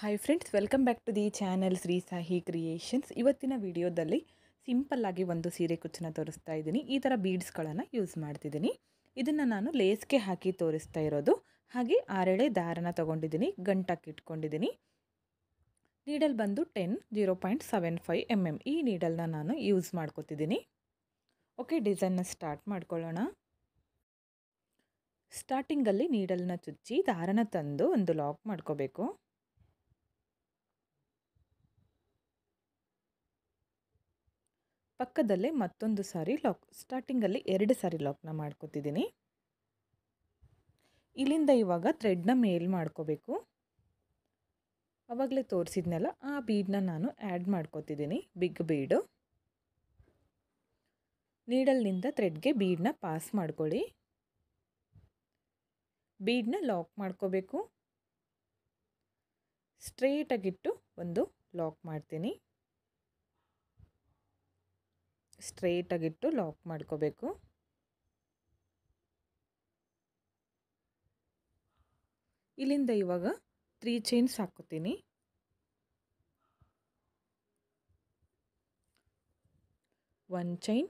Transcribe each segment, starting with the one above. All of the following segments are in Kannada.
Hi friends, welcome back to the channel Shri Sahi creations. ಇವತ್ತಿನ ವಿಡಿಯೋದಲ್ಲಿ ಸಿಂಪಲ್ಲಾಗಿ ಒಂದು ಸೀರೆ ಕುಚ್ಚನ್ನ ತೋರಿಸ್ತಾ ಇದ್ದೀನಿ. ಈ ಥರ ಬೀಡ್ಸ್ಗಳನ್ನು ಯೂಸ್ ಮಾಡ್ತಿದ್ದೀನಿ. ಇದನ್ನು ನಾನು ಲೇಸ್ಗೆ ಹಾಕಿ ತೋರಿಸ್ತಾ ಇರೋದು. ಹಾಗೆ 6 ದಾರನ ತೊಗೊಂಡಿದ್ದೀನಿ, ಗಂಟಕ್ಕೆ ಇಟ್ಕೊಂಡಿದ್ದೀನಿ. ನೀಡಲ್ ಬಂದು 0.75 mm. ಈ ನೀಡಲ್ನ ನಾನು ಯೂಸ್ ಮಾಡ್ಕೋತಿದ್ದೀನಿ. ಓಕೆ, ಡಿಸೈನ್ನ ಸ್ಟಾರ್ಟ್ ಮಾಡ್ಕೊಳ್ಳೋಣ. ಸ್ಟಾರ್ಟಿಂಗಲ್ಲಿ ನೀಡಲ್ನ ಚುಚ್ಚಿ ದಾರನ ತಂದು ಒಂದು ಲಾಕ್ ಮಾಡ್ಕೋಬೇಕು. ಪಕ್ಕದಲ್ಲೇ ಮತ್ತೊಂದು ಸಾರಿ ಲಾಕ್, ಸ್ಟಾರ್ಟಿಂಗಲ್ಲಿ 2 ಸಾರಿ ಲಾಕ್ನ ಮಾಡ್ಕೋತಿದ್ದೀನಿ. ಇಲ್ಲಿಂದ ಇವಾಗ ಥ್ರೆಡ್ನ ಮೇಲ್ ಮಾಡ್ಕೋಬೇಕು. ಆವಾಗಲೇ ತೋರಿಸಿದ್ನಲ್ಲ, ಆ ಬೀಡನ್ನ ನಾನು ಆ್ಯಡ್ ಮಾಡ್ಕೋತಿದ್ದೀನಿ, ಬಿಗ್ ಬೀಡು. ನೀಡಲ್ನಿಂದ ಥ್ರೆಡ್ಗೆ ಬೀಡನ್ನ ಪಾಸ್ ಮಾಡ್ಕೊಳ್ಳಿ. ಬೀಡನ್ನ ಲಾಕ್ ಮಾಡ್ಕೋಬೇಕು. ಸ್ಟ್ರೇಟಾಗಿಟ್ಟು ಒಂದು ಲಾಕ್ ಮಾಡ್ತೀನಿ. ಸ್ಟ್ರೇಟಾಗಿಟ್ಟು ಲಾಕ್ ಮಾಡ್ಕೋಬೇಕು. ಇಲ್ಲಿಂದ ಇವಾಗ 3 ಚೈನ್ಸ್ ಹಾಕೋತೀನಿ. 1 ಚೈನ್,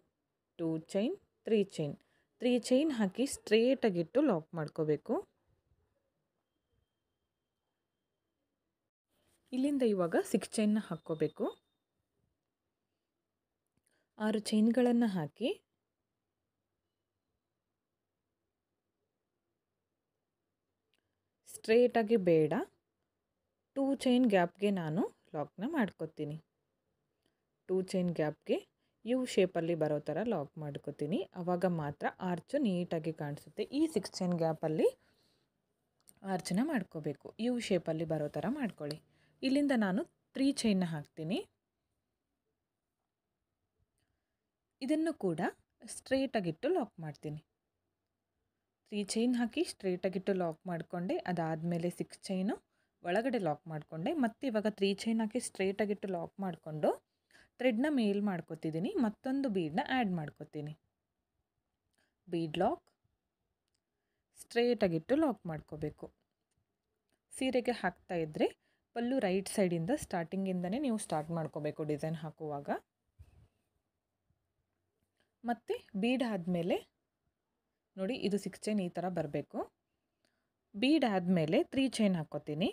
2 ಚೈನ್, 3 ಚೈನ್. 3 ಚೈನ್ ಹಾಕಿ ಸ್ಟ್ರೇಟಾಗಿಟ್ಟು ಲಾಕ್ ಮಾಡ್ಕೋಬೇಕು. ಇಲ್ಲಿಂದ ಇವಾಗ 6 ಚೈನ್ನ ಹಾಕ್ಕೋಬೇಕು. 6 ಚೈನ್ಗಳನ್ನು ಹಾಕಿ ಸ್ಟ್ರೇಟಾಗಿ ಬೇಡ, 2 ಚೈನ್ ಗ್ಯಾಪ್ಗೆ ನಾನು ಲಾಕ್ನ ಮಾಡ್ಕೋತೀನಿ. 2 ಚೈನ್ ಗ್ಯಾಪ್ಗೆ ಯು ಶೇಪಲ್ಲಿ ಬರೋ ಥರ ಲಾಕ್ ಮಾಡ್ಕೋತೀನಿ. ಆವಾಗ ಮಾತ್ರ ಆರ್ಚು ನೀಟಾಗಿ ಕಾಣಿಸುತ್ತೆ. ಈ 6 ಚೈನ್ ಗ್ಯಾಪಲ್ಲಿ ಆರ್ಚನ್ನ ಮಾಡ್ಕೋಬೇಕು. ಯು ಶೇಪಲ್ಲಿ ಬರೋ ಥರ ಮಾಡ್ಕೊಳ್ಳಿ. ಇಲ್ಲಿಂದ ನಾನು 3 ಚೈನ್ನ ಹಾಕ್ತೀನಿ. ಇದನ್ನು ಕೂಡ ಸ್ಟ್ರೇಟಾಗಿಟ್ಟು ಲಾಕ್ ಮಾಡ್ತೀನಿ. 3 ಚೈನ್ ಹಾಕಿ ಸ್ಟ್ರೇಟಾಗಿಟ್ಟು ಲಾಕ್ ಮಾಡಿಕೊಂಡೆ. ಅದಾದಮೇಲೆ 6 ಚೈನು ಒಳಗಡೆ ಲಾಕ್ ಮಾಡಿಕೊಂಡೆ. ಮತ್ತು ಇವಾಗ 3 ಚೈನ್ ಹಾಕಿ ಸ್ಟ್ರೇಟಾಗಿಟ್ಟು ಲಾಕ್ ಮಾಡಿಕೊಂಡು ಥ್ರೆಡ್ನ ಮೇಲ್ ಮಾಡ್ಕೋತಿದ್ದೀನಿ. ಮತ್ತೊಂದು ಬೀಡನ್ನ ಆ್ಯಡ್ ಮಾಡ್ಕೋತೀನಿ. ಬೀಡ್ ಲಾಕ್, ಸ್ಟ್ರೇಟಾಗಿಟ್ಟು ಲಾಕ್ ಮಾಡ್ಕೋಬೇಕು. ಸೀರೆಗೆ ಹಾಕ್ತಾ ಇದ್ದರೆ ಪಲ್ಲು ರೈಟ್ ಸೈಡಿಂದ ಸ್ಟಾರ್ಟಿಂಗಿಂದನೇ ನೀವು ಸ್ಟಾರ್ಟ್ ಮಾಡ್ಕೋಬೇಕು ಡಿಸೈನ್ ಹಾಕುವಾಗ. ಮತ್ತು ಬೀಡ್ ಆದಮೇಲೆ ನೋಡಿ, ಇದು 6 ಚೈನ್ ಈ ಥರ ಬರಬೇಕು. ಬೀಡ್ ಆದಮೇಲೆ 3 ಚೈನ್ ಹಾಕ್ಕೋತೀನಿ.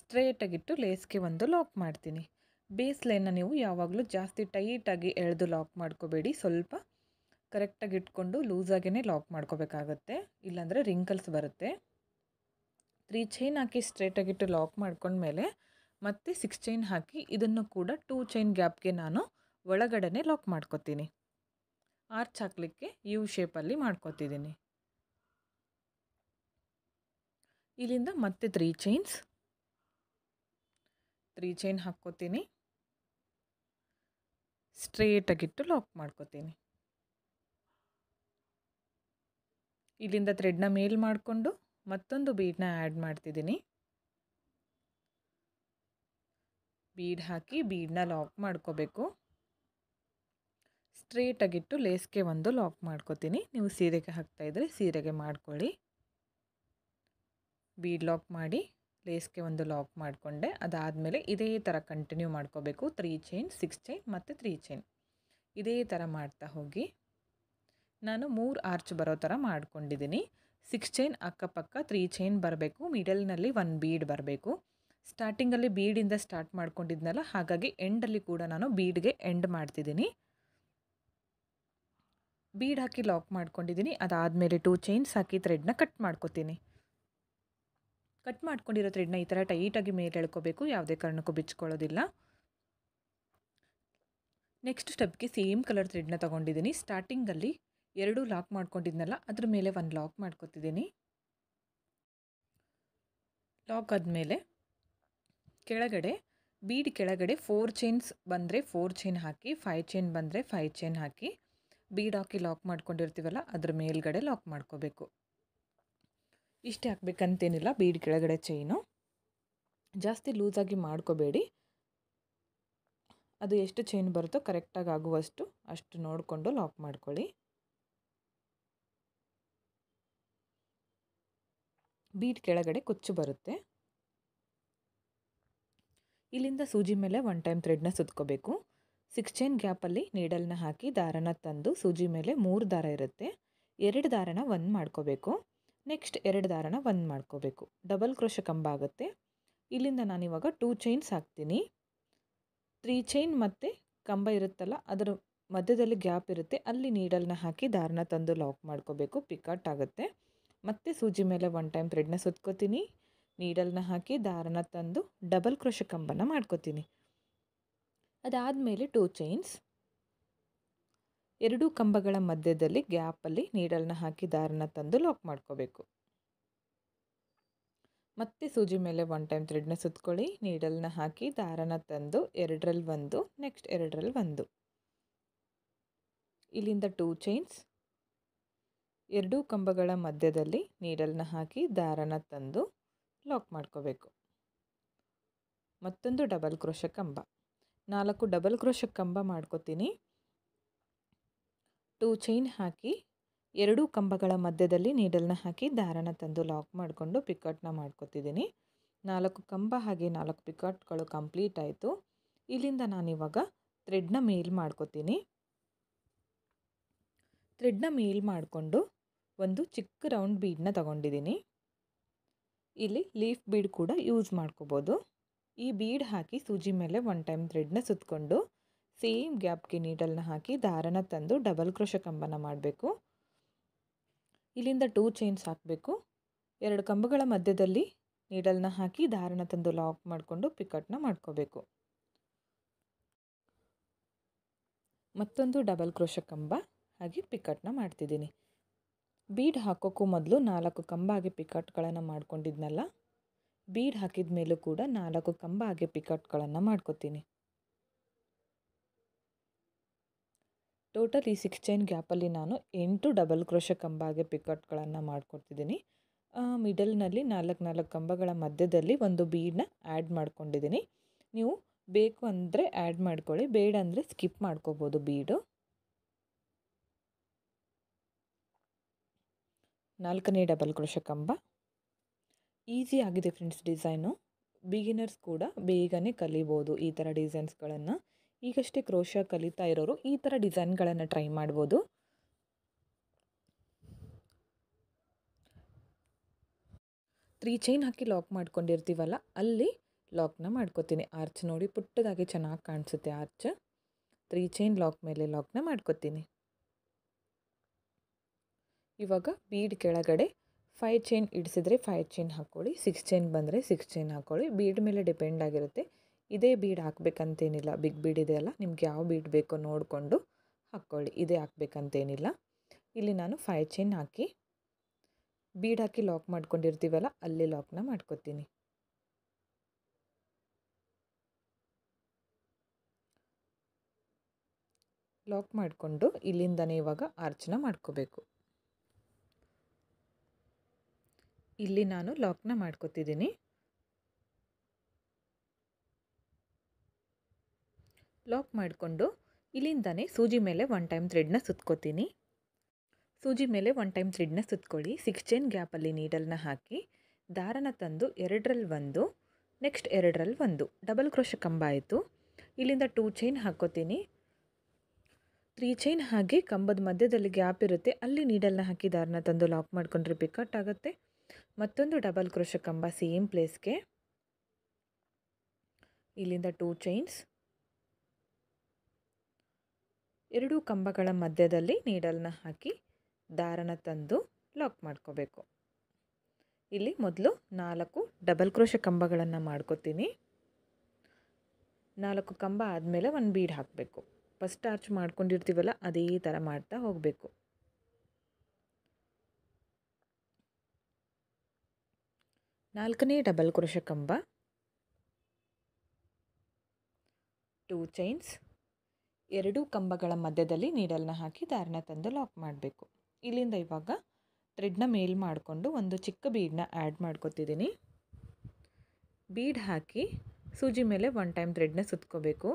ಸ್ಟ್ರೇಟಾಗಿಟ್ಟು ಲೇಸ್ಗೆ ಒಂದು ಲಾಕ್ ಮಾಡ್ತೀನಿ. ಬೇಸ್ ಲೈನ್ನ ನೀವು ಯಾವಾಗಲೂ ಜಾಸ್ತಿ ಟೈಟಾಗಿ ಎಳೆದು ಲಾಕ್ ಮಾಡ್ಕೋಬೇಡಿ. ಸ್ವಲ್ಪ ಕರೆಕ್ಟಾಗಿ ಇಟ್ಕೊಂಡು ಲೂಸಾಗೇ ಲಾಕ್ ಮಾಡ್ಕೋಬೇಕಾಗತ್ತೆ, ಇಲ್ಲಾಂದರೆ ರಿಂಕಲ್ಸ್ ಬರುತ್ತೆ. 3 ಚೈನ್ ಹಾಕಿ ಸ್ಟ್ರೇಟಾಗಿಟ್ಟು ಲಾಕ್ ಮಾಡ್ಕೊಂಡ್ಮೇಲೆ ಮತ್ತೆ 6 ಚೈನ್ ಹಾಕಿ ಇದನ್ನು ಕೂಡ 2 ಚೈನ್ ಗ್ಯಾಪ್ಗೆ ನಾನು ಒಳಗಡೆ ಲಾಕ್ ಮಾಡ್ಕೋತೀನಿ. ಆರ್ಚ್ ಹಾಕಲಿಕ್ಕೆ ಯು ಶೇಪಲ್ಲಿ ಮಾಡ್ಕೋತಿದ್ದೀನಿ. ಇಲ್ಲಿಂದ ಮತ್ತೆ 3 ಚೈನ್ಸ್, 3 ಚೈನ್ ಹಾಕ್ಕೋತೀನಿ. ಸ್ಟ್ರೇಟಾಗಿಟ್ಟು ಲಾಕ್ ಮಾಡ್ಕೋತೀನಿ. ಇಲ್ಲಿಂದ ಥ್ರೆಡ್ನ ಮೇಲ್ ಮಾಡಿಕೊಂಡು ಮತ್ತೊಂದು ಬೀಡನ್ನ ಆ್ಯಡ್ ಮಾಡ್ತಿದ್ದೀನಿ. ಬೀಡ್ ಹಾಕಿ ಬೀಡನ್ನ ಲಾಕ್ ಮಾಡ್ಕೋಬೇಕು. ಸ್ಟ್ರೇಟಾಗಿಟ್ಟು ಲೇಸ್ಗೆ ಒಂದು ಲಾಕ್ ಮಾಡ್ಕೋತೀನಿ. ನೀವು ಸೀರೆಗೆ ಹಾಕ್ತಾಯಿದ್ರೆ ಸೀರೆಗೆ ಮಾಡ್ಕೊಳ್ಳಿ. ಬೀಡ್ ಲಾಕ್ ಮಾಡಿ ಲೇಸ್ಗೆ ಒಂದು ಲಾಕ್ ಮಾಡಿಕೊಂಡೆ. ಅದಾದಮೇಲೆ ಇದೇ ಥರ ಕಂಟಿನ್ಯೂ ಮಾಡ್ಕೋಬೇಕು. 3 ಚೈನ್, 6 ಚೈನ್ ಮತ್ತು 3 ಚೈನ್ ಇದೇ ಥರ ಮಾಡ್ತಾ ಹೋಗಿ. ನಾನು 3 ಆರ್ಚ್ ಬರೋ ಥರ ಮಾಡ್ಕೊಂಡಿದ್ದೀನಿ. 6 ಚೈನ್ ಅಕ್ಕಪಕ್ಕ 3 ಚೈನ್ ಬರಬೇಕು. ಮಿಡಲ್ನಲ್ಲಿ 1 ಬೀಡ್ ಬರಬೇಕು. ಸ್ಟಾರ್ಟಿಂಗಲ್ಲಿ ಬೀಡಿಂದ ಸ್ಟಾರ್ಟ್ ಮಾಡ್ಕೊಂಡಿದ್ನಲ್ಲ, ಹಾಗಾಗಿ ಎಂಡಲ್ಲಿ ಕೂಡ ನಾನು ಬೀಡ್ಗೆ ಎಂಡ್ ಮಾಡ್ತಿದ್ದೀನಿ. ಬೀಡ್ ಹಾಕಿ ಲಾಕ್ ಮಾಡ್ಕೊಂಡಿದ್ದೀನಿ. ಅದಾದಮೇಲೆ 2 ಚೈನ್ಸ್ ಹಾಕಿ ಥ್ರೆಡ್ನ ಕಟ್ ಮಾಡ್ಕೋತೀನಿ. ಕಟ್ ಮಾಡ್ಕೊಂಡಿರೋ ಥ್ರೆಡ್ನ ಈ ಥರ ಟೈಟಾಗಿ ಮೇಲೆ ಎಳ್ಕೋಬೇಕು, ಯಾವುದೇ ಕಾರಣಕ್ಕೂ ಬಿಚ್ಕೊಳ್ಳೋದಿಲ್ಲ. ನೆಕ್ಸ್ಟ್ ಸ್ಟೆಪ್ಗೆ ಸೇಮ್ ಕಲರ್ ಥ್ರೆಡ್ನ ತೊಗೊಂಡಿದ್ದೀನಿ. ಸ್ಟಾರ್ಟಿಂಗಲ್ಲಿ 2 ಲಾಕ್ ಮಾಡ್ಕೊಂಡಿದ್ನಲ್ಲ, ಅದ್ರ ಮೇಲೆ 1 ಲಾಕ್ ಮಾಡ್ಕೋತಿದ್ದೀನಿ. ಲಾಕ್ ಆದಮೇಲೆ ಕೆಳಗಡೆ ಬೀಡ್ ಕೆಳಗಡೆ 4 ಚೈನ್ಸ್ ಬಂದರೆ 4 ಚೈನ್ ಹಾಕಿ, 5 ಚೈನ್ ಬಂದರೆ 5 ಚೈನ್ ಹಾಕಿ ಬೀಡ್ ಹಾಕಿ ಲಾಕ್ ಮಾಡ್ಕೊಂಡಿರ್ತೀವಲ್ಲ, ಅದ್ರ ಮೇಲ್ಗಡೆ ಲಾಕ್ ಮಾಡ್ಕೋಬೇಕು. ಇಷ್ಟೇ ಹಾಕ್ಬೇಕಂತೇನಿಲ್ಲ. ಬೀಡ್ ಕೆಳಗಡೆ ಚೈನು ಜಾಸ್ತಿ ಲೂಸಾಗಿ ಮಾಡ್ಕೋಬೇಡಿ. ಅದು ಎಷ್ಟು ಚೈನ್ ಬರುತ್ತೋ ಕರೆಕ್ಟಾಗಿ ಆಗುವಷ್ಟು ಅಷ್ಟು ನೋಡಿಕೊಂಡು ಲಾಕ್ ಮಾಡ್ಕೊಳ್ಳಿ. ಬೀಡ್ ಕೆಳಗಡೆ ಕುಚ್ಚು ಬರುತ್ತೆ. ಇಲ್ಲಿಂದ ಸೂಜಿ ಮೇಲೆ 1 ಟೈಮ್ ಥ್ರೆಡ್ನ ಸುತ್ಕೋಬೇಕು. 6 ಚೈನ್ ಗ್ಯಾಪಲ್ಲಿ ನೀಡಲ್ನ ಹಾಕಿ ದಾರನ ತಂದು ಸೂಜಿ ಮೇಲೆ 3 ದಾರ ಇರುತ್ತೆ, 2 ದಾರನ 1 ಮಾಡ್ಕೋಬೇಕು. ನೆಕ್ಸ್ಟ್ 2 ದಾರನ 1 ಮಾಡ್ಕೋಬೇಕು. ಡಬಲ್ ಕ್ರೋಶೆ ಕಂಬ ಆಗುತ್ತೆ. ಇಲ್ಲಿಂದ ನಾನಿವಾಗ 2 ಚೈನ್ಸ್ ಹಾಕ್ತೀನಿ. 3 ಚೈನ್ ಮತ್ತು ಕಂಬ ಇರುತ್ತಲ್ಲ ಅದರ ಮಧ್ಯದಲ್ಲಿ ಗ್ಯಾಪ್ ಇರುತ್ತೆ, ಅಲ್ಲಿ ನೀಡಲ್ನ ಹಾಕಿ ದಾರನ ತಂದು ಲಾಕ್ ಮಾಡ್ಕೋಬೇಕು. ಪಿಕಾಟ್ ಆಗುತ್ತೆ. ಮತ್ತೆ ಸೂಜಿ ಮೇಲೆ 1 ಟೈಮ್ ಥ್ರೆಡ್ನ ಸುತ್ಕೋತೀನಿ, ನೀಡಲ್ನ ಹಾಕಿ ದಾರನ ತಂದು ಡಬಲ್ ಕ್ರೋಶೆ ಕಂಬನ ಮಾಡ್ಕೋತೀನಿ. ಅದಾದಮೇಲೆ 2 ಚೈನ್ಸ್, 2 ಕಂಬಗಳ ಮಧ್ಯದಲ್ಲಿ ಗ್ಯಾಪಲ್ಲಿ ನೀಡಲ್ನ ಹಾಕಿ ದಾರನ ತಂದು ಲಾಕ್ ಮಾಡ್ಕೋಬೇಕು. ಮತ್ತೆ ಸೂಜಿ ಮೇಲೆ 1 ಟೈಮ್ ಥ್ರೆಡ್ನ ಸುತ್ಕೊಳ್ಳಿ, ನೀಡಲ್ನ ಹಾಕಿ ದಾರನ ತಂದು 2ರಲ್ಲಿ 1, ನೆಕ್ಸ್ಟ್ 2ರಲ್ಲಿ 1. ಇಲ್ಲಿಂದ 2 ಚೈನ್ಸ್, 2 ಕಂಬಗಳ ಮಧ್ಯದಲ್ಲಿ ನೀಡಲ್ನ ಹಾಕಿ ದಾರನ ತಂದು ಲಾಕ್ ಮಾಡ್ಕೋಬೇಕು. ಮತ್ತೊಂದು ಡಬಲ್ ಕ್ರೋಶೆ ಕಂಬ, 4 ಡಬಲ್ ಕ್ರೋಶೆ ಕಂಬ ಮಾಡ್ಕೋತೀನಿ. 2 ಚೈನ್ ಹಾಕಿ 2 ಕಂಬಗಳ ಮಧ್ಯದಲ್ಲಿ ನೀಡಲ್ನ ಹಾಕಿ ದಾರನ ತಂದು ಲಾಕ್ ಮಾಡಿಕೊಂಡು ಪಿಕಾಟ್ನ ಮಾಡ್ಕೋತಿದ್ದೀನಿ. 4 ಕಂಬ ಹಾಗೆ 4 ಪಿಕಾಟ್ಗಳು ಕಂಪ್ಲೀಟ್ ಆಯಿತು. ಇಲ್ಲಿಂದ ನಾನಿವಾಗ ಥ್ರೆಡ್ನ ಮೇಲ್ ಮಾಡ್ಕೋತೀನಿ. ಥ್ರೆಡ್ನ ಮೇಲ್ ಮಾಡಿಕೊಂಡು ಒಂದು ಚಿಕ್ಕ ರೌಂಡ್ ಬೀಡನ್ನ ತಗೊಂಡಿದ್ದೀನಿ. ಇಲ್ಲಿ ಲೀಫ್ ಬೀಡ್ ಕೂಡ ಯೂಸ್ ಮಾಡ್ಕೋಬೋದು. ಈ ಬೀಡ್ ಹಾಕಿ ಸೂಜಿ ಮೇಲೆ 1 ಟೈಮ್ ಥ್ರೆಡ್ನ ಸುತ್ತಕೊಂಡು ಸೇಮ್ ಗ್ಯಾಪ್ಗೆ ನೀಡಲ್ನ ಹಾಕಿ ದಾರನ ತಂದು ಡಬಲ್ ಕ್ರೋಶೆ ಕಂಬನ ಮಾಡಬೇಕು. ಇಲ್ಲಿಂದ 2 ಚೈನ್ಸ್ ಹಾಕಬೇಕು. 2 ಕಂಬಗಳ ಮಧ್ಯದಲ್ಲಿ ನೀಡಲ್ನ ಹಾಕಿ ದಾರನ ತಂದು ಲಾಕ್ ಮಾಡಿಕೊಂಡು ಪಿಕಟ್ನ ಮಾಡ್ಕೋಬೇಕು. ಮತ್ತೊಂದು ಡಬಲ್ ಕ್ರೋಶೆ ಕಂಬ ಹಾಗೆ ಪಿಕಟ್ನ ಮಾಡ್ತಿದ್ದೀನಿ. ಬೀಡ್ ಹಾಕೋಕ್ಕೂ ಮೊದಲು 4 ಕಂಬ ಹಾಗೆ ಪಿಕಟ್ಗಳನ್ನು ಮಾಡ್ಕೊಂಡಿದ್ನಲ್ಲ, ಬೀಡ್ ಹಾಕಿದ ಮೇಲೂ ಕೂಡ 4 ಕಂಬ ಹಾಗೆ ಪಿಕಟ್ಗಳನ್ನು ಮಾಡ್ಕೋತೀನಿ. ಟೋಟಲ್ ಈ 6 ಚೈನ್ ಗ್ಯಾಪಲ್ಲಿ ನಾನು 8 ಡಬಲ್ ಕ್ರೋಶೆ ಕಂಬ ಹಾಗೆ ಪಿಕಟ್ಗಳನ್ನು ಮಾಡ್ಕೊಡ್ತಿದ್ದೀನಿ. ಮಿಡಲ್ನಲ್ಲಿ 4 ಕಂಬಗಳ ಮಧ್ಯದಲ್ಲಿ ಒಂದು ಬೀಡನ್ನ ಆ್ಯಡ್ ಮಾಡ್ಕೊಂಡಿದ್ದೀನಿ. ನೀವು ಬೇಕು ಅಂದರೆ ಆ್ಯಡ್ ಮಾಡ್ಕೊಳ್ಳಿ, ಬೇಡ ಅಂದರೆ ಸ್ಕಿಪ್ ಮಾಡ್ಕೋಬೋದು ಬೀಡು. 4ನೇ ಡಬಲ್ ಕ್ರೋಶೆ ಕಂಬ. ಈಸಿ ಆಗಿದೆ ಫ್ರೆಂಡ್ಸ್ ಡಿಸೈನು. ಬಿಗಿನರ್ಸ್ ಕೂಡ ಬೇಗನೆ ಕಲಿಬೋದು ಈ ಥರ ಡಿಸೈನ್ಸ್ಗಳನ್ನು. ಈಗಷ್ಟೇ ಕ್ರೋಶೆ ಕಲಿತಾ ಇರೋರು ಈ ಥರ ಡಿಸೈನ್ಗಳನ್ನು ಟ್ರೈ ಮಾಡ್ಬೋದು. ತ್ರೀ ಚೈನ್ ಹಾಕಿ ಲಾಕ್ ಮಾಡ್ಕೊಂಡಿರ್ತೀವಲ್ಲ ಅಲ್ಲಿ ಲಾಕ್ನ ಮಾಡ್ಕೋತೀನಿ. ಆರ್ಚ್ ನೋಡಿ ಪುಟ್ಟದಾಗಿ ಚೆನ್ನಾಗಿ ಕಾಣಿಸುತ್ತೆ ಆರ್ಚ್. 3 ಚೈನ್ ಲಾಕ್ ಮೇಲೆ ಲಾಕ್ನ ಮಾಡ್ಕೋತೀನಿ. ಇವಾಗ ಬೀಡ್ ಕೆಳಗಡೆ 5 ಚೈನ್ ಇಡಿಸಿದ್ರೆ 5 ಚೈನ್ ಹಾಕ್ಕೊಳ್ಳಿ, 6 ಚೈನ್ ಬಂದರೆ 6 ಚೈನ್ ಹಾಕ್ಕೊಳ್ಳಿ. ಬೀಡ್ ಮೇಲೆ ಡಿಪೆಂಡ್ ಆಗಿರುತ್ತೆ. ಇದೇ ಬೀಡ್ ಹಾಕಬೇಕಂತೇನಿಲ್ಲ. ಬಿಗ್ ಬೀಡ್ ಇದೆಯಲ್ಲ, ನಿಮ್ಗೆ ಯಾವ ಬೀಡ್ ಬೇಕೋ ನೋಡಿಕೊಂಡು ಹಾಕ್ಕೊಳ್ಳಿ. ಇದೇ ಹಾಕಬೇಕಂತೇನಿಲ್ಲ. ಇಲ್ಲಿ ನಾನು 5 ಚೈನ್ ಹಾಕಿ ಬೀಡ್ ಹಾಕಿ ಲಾಕ್ ಮಾಡ್ಕೊಂಡಿರ್ತೀವಲ್ಲ ಅಲ್ಲಿ ಲಾಕ್ನ ಮಾಡ್ಕೋತೀನಿ. ಲಾಕ್ ಮಾಡಿಕೊಂಡು ಇಲ್ಲಿಂದನೇ ಇವಾಗ ಆರ್ಚ್ನ ಮಾಡ್ಕೋಬೇಕು. ಇಲ್ಲಿ ನಾನು ಲಾಕ್ನ ಮಾಡ್ಕೋತಿದ್ದೀನಿ. ಲಾಕ್ ಮಾಡಿಕೊಂಡು ಇಲ್ಲಿಂದನೇ ಸೂಜಿ ಮೇಲೆ 1 ಟೈಮ್ ಥ್ರೆಡ್ನ ಸುತ್ಕೋತೀನಿ. ಸೂಜಿ ಮೇಲೆ 1 ಟೈಮ್ ಥ್ರೆಡ್ನ ಸುತ್ಕೊಳ್ಳಿ. 6 ಚೈನ್ ಗ್ಯಾಪಲ್ಲಿ ನೀಡಲ್ನ ಹಾಕಿ ದಾರನ ತಂದು 2ರಲ್ಲಿ 1, ನೆಕ್ಸ್ಟ್ 2ರಲ್ಲಿ 1 ಡಬಲ್ ಕ್ರೋಶೆ ಕಂಬ ಆಯಿತು. ಇಲ್ಲಿಂದ 2 ಚೈನ್ ಹಾಕ್ಕೋತೀನಿ. 3 ಚೈನ್ ಹಾಗೆ ಕಂಬದ ಮಧ್ಯದಲ್ಲಿ ಗ್ಯಾಪ್ ಇರುತ್ತೆ, ಅಲ್ಲಿ ನೀಡಲ್ನ ಹಾಕಿ ದಾರನ ತಂದು ಲಾಕ್ ಮಾಡಿಕೊಂಡ್ರೆ ಪಿಕಟ್ ಆಗುತ್ತೆ. ಮತ್ತೊಂದು ಡಬಲ್ ಕ್ರೋಶೆ ಕಂಬ ಸೇಮ್ ಪ್ಲೇಸ್ಗೆ. ಇಲ್ಲಿಂದ 2 ಚೈನ್ಸ್, 2 ಕಂಬಗಳ ಮಧ್ಯದಲ್ಲಿ ನೀಡಲ್ನ ಹಾಕಿ ದಾರನ ತಂದು ಲಾಕ್ ಮಾಡ್ಕೋಬೇಕು. ಇಲ್ಲಿ ಮೊದಲು 4 ಡಬಲ್ ಕ್ರೋಶೆ ಕಂಬಗಳನ್ನು ಮಾಡ್ಕೋತೀನಿ. 4 ಕಂಬ ಆದಮೇಲೆ 1 ಬೀಡ್ ಹಾಕಬೇಕು. ಫಸ್ಟ್ ಆರ್ಚ್ ಮಾಡ್ಕೊಂಡಿರ್ತೀವಲ್ಲ ಅದೇ ಥರ ಮಾಡ್ತಾ ಹೋಗಬೇಕು. ನಾಲ್ಕನೇ ಡಬಲ್ ಕ್ರೋಶೆ ಕಂಬ, 2 ಚೈನ್ಸ್, 2 ಕಂಬಗಳ ಮಧ್ಯದಲ್ಲಿ ನೀಡಲ್ನ ಹಾಕಿ ದಾರನ ತಂದು ಲಾಕ್ ಮಾಡಬೇಕು. ಇಲ್ಲಿಂದ ಇವಾಗ ಥ್ರೆಡ್ನ ಮೇಲ್ ಮಾಡಿಕೊಂಡು ಒಂದು ಚಿಕ್ಕ ಬೀಡನ್ನ ಆ್ಯಡ್ ಮಾಡ್ಕೊತಿದ್ದೀನಿ. ಬೀಡ್ ಹಾಕಿ ಸೂಜಿ ಮೇಲೆ 1 ಟೈಮ್ ಥ್ರೆಡ್ನ ಸುತ್ಕೋಬೇಕು.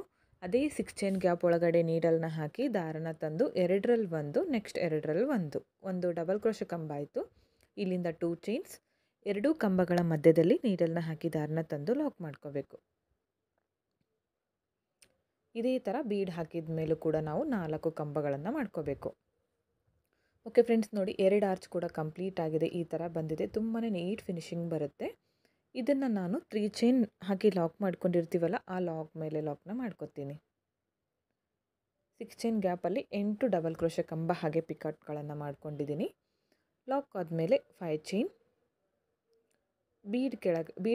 ಅದೇ 6 ಚೈನ್ ಗ್ಯಾಪ್ ಒಳಗಡೆ ನೀಡಲ್ನ ಹಾಕಿ ದಾರನ ತಂದು 2ರಲ್ಲಿ 1, ನೆಕ್ಸ್ಟ್ 2ರಲ್ಲಿ 1 ಡಬಲ್ ಕ್ರೋಶೆ ಕಂಬ ಆಯಿತು. ಇಲ್ಲಿಂದ 2 ಚೈನ್ಸ್, ಎರಡೂ ಕಂಬಗಳ ಮಧ್ಯದಲ್ಲಿ ನೀಡಲ್ನ ಹಾಕಿ ದಾರನ ತಂದು ಲಾಕ್ ಮಾಡ್ಕೋಬೇಕು. ಇದೇ ಥರ ಬೀಡ್ ಹಾಕಿದ ಮೇಲೂ ಕೂಡ ನಾವು 4 ಕಂಬಗಳನ್ನು ಮಾಡ್ಕೋಬೇಕು. ಓಕೆ ಫ್ರೆಂಡ್ಸ್, ನೋಡಿ 2 ಆರ್ಚ್ ಕೂಡ ಕಂಪ್ಲೀಟ್ ಆಗಿದೆ. ಈ ಥರ ಬಂದಿದೆ. ತುಂಬಾ ನೀಟ್ ಫಿನಿಶಿಂಗ್ ಬರುತ್ತೆ. ಇದನ್ನು ನಾನು 3 ಚೈನ್ ಹಾಕಿ ಲಾಕ್ ಮಾಡ್ಕೊಂಡಿರ್ತೀವಲ್ಲ, ಆ ಲಾಕ್ ಮೇಲೆ ಲಾಕ್ನ ಮಾಡ್ಕೊತೀನಿ. 6 ಚೈನ್ ಗ್ಯಾಪಲ್ಲಿ 8 ಡಬಲ್ ಕ್ರೋಶೆ ಕಂಬ ಹಾಗೆ ಪಿಕಾಟ್ಗಳನ್ನು ಮಾಡ್ಕೊಂಡಿದ್ದೀನಿ. ಲಾಕ್ ಆದಮೇಲೆ 5 ಚೈನ್ ಬೀಡ್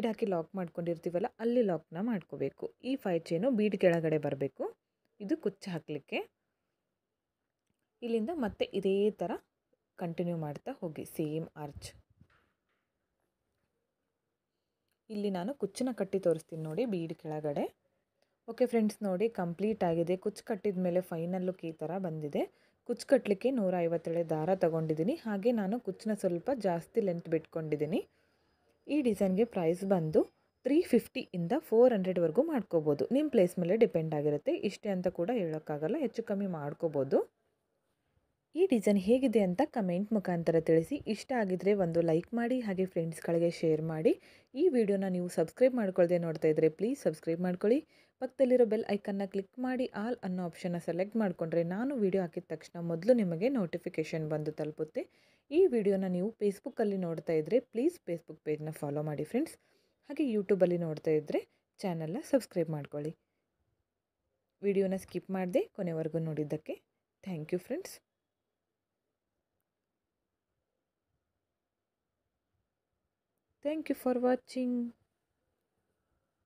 ಹಾಕಿ ಲಾಕ್ ಮಾಡ್ಕೊಂಡಿರ್ತೀವಲ್ಲ, ಅಲ್ಲಿ ಲಾಕ್ನ ಮಾಡ್ಕೋಬೇಕು. ಈ 5 ಚೈನು ಬೀಡ್ ಕೆಳಗಡೆ ಬರಬೇಕು. ಇದು ಕುಚ್ಚು ಹಾಕಲಿಕ್ಕೆ. ಇಲ್ಲಿಂದ ಮತ್ತೆ ಇದೇ ಥರ ಕಂಟಿನ್ಯೂ ಮಾಡ್ತಾ ಹೋಗಿ. Same arch. ಇಲ್ಲಿ ನಾನು ಕುಚ್ಚನ್ನ ಕಟ್ಟಿ ತೋರಿಸ್ತೀನಿ ನೋಡಿ, ಬೀಡ್ ಕೆಳಗಡೆ. ಓಕೆ ಫ್ರೆಂಡ್ಸ್, ನೋಡಿ ಕಂಪ್ಲೀಟ್ ಆಗಿದೆ. ಕುಚ್ಚು ಕಟ್ಟಿದ ಮೇಲೆ ಫೈನಲ್ ಲುಕ್ ಈ ಥರ ಬಂದಿದೆ. ಕುಚ್ಚು ಕಟ್ಟಲಿಕ್ಕೆ 150 ದಾರ ತಗೊಂಡಿದ್ದೀನಿ. ಹಾಗೆ ನಾನು ಕುಚ್ಚನ್ನ ಸ್ವಲ್ಪ ಜಾಸ್ತಿ ಲೆಂತ್ ಬಿಟ್ಕೊಂಡಿದ್ದೀನಿ. ಈ ಡಿಸೈನ್ಗೆ ಪ್ರೈಸ್ ಬಂದು 350 ಇಂದ 400ವರೆಗೂ ಮಾಡ್ಕೋಬೋದು. ನಿಮ್ಮ ಪ್ಲೇಸ್ ಮೇಲೆ ಡಿಪೆಂಡ್ ಆಗಿರುತ್ತೆ. ಇಷ್ಟೇ ಅಂತ ಕೂಡ ಹೇಳೋಕ್ಕಾಗಲ್ಲ, ಹೆಚ್ಚು ಕಮ್ಮಿ ಮಾಡ್ಕೋಬೋದು. ಈ ಡಿಸೈನ್ ಹೇಗಿದೆ ಅಂತ ಕಮೆಂಟ್ ಮುಖಾಂತರ ತಿಳಿಸಿ. ಇಷ್ಟ ಆಗಿದ್ರೆ ಒಂದು ಲೈಕ್ ಮಾಡಿ, ಹಾಗೆ ಫ್ರೆಂಡ್ಸ್ಗಳಿಗೆ ಶೇರ್ ಮಾಡಿ. ಈ ವಿಡಿಯೋನ ನೀವು ಸಬ್ಸ್ಕ್ರೈಬ್ ಮಾಡ್ಕೊಳ್ಳದೆ ನೋಡ್ತಾ ಇದ್ದರೆ ಪ್ಲೀಸ್ ಸಬ್ಸ್ಕ್ರೈಬ್ ಮಾಡ್ಕೊಳ್ಳಿ. ಪಕ್ಕದಲ್ಲಿರೋ ಬೆಲ್ ಐಕನ್ನ ಕ್ಲಿಕ್ ಮಾಡಿ ಆಲ್ ಅನ್ನೋ ಆಪ್ಷನ್ನ ಸೆಲೆಕ್ಟ್ ಮಾಡಿಕೊಂಡ್ರೆ ನಾನು ವಿಡಿಯೋ ಹಾಕಿದ ತಕ್ಷಣ ಮೊದಲು ನಿಮಗೆ ನೋಟಿಫಿಕೇಷನ್ ಬಂದು ತಲುಪುತ್ತೆ. ಈ ವಿಡಿಯೋನ ನೀವು ಫೇಸ್ಬುಕ್ಕಲ್ಲಿ ನೋಡ್ತಾ ಇದ್ದರೆ ಪ್ಲೀಸ್ ಫೇಸ್ಬುಕ್ ಪೇಜ್ನ ಫಾಲೋ ಮಾಡಿ ಫ್ರೆಂಡ್ಸ್. ಹಾಗೆ ಯೂಟ್ಯೂಬಲ್ಲಿ ನೋಡ್ತಾ ಇದ್ದರೆ ಚಾನಲ್ನ ಸಬ್ಸ್ಕ್ರೈಬ್ ಮಾಡ್ಕೊಳ್ಳಿ. ವಿಡಿಯೋನ ಸ್ಕಿಪ್ ಮಾಡದೆ ಕೊನೆವರೆಗೂ ನೋಡಿದ್ದಕ್ಕೆ thank you friends. Thank you for watching.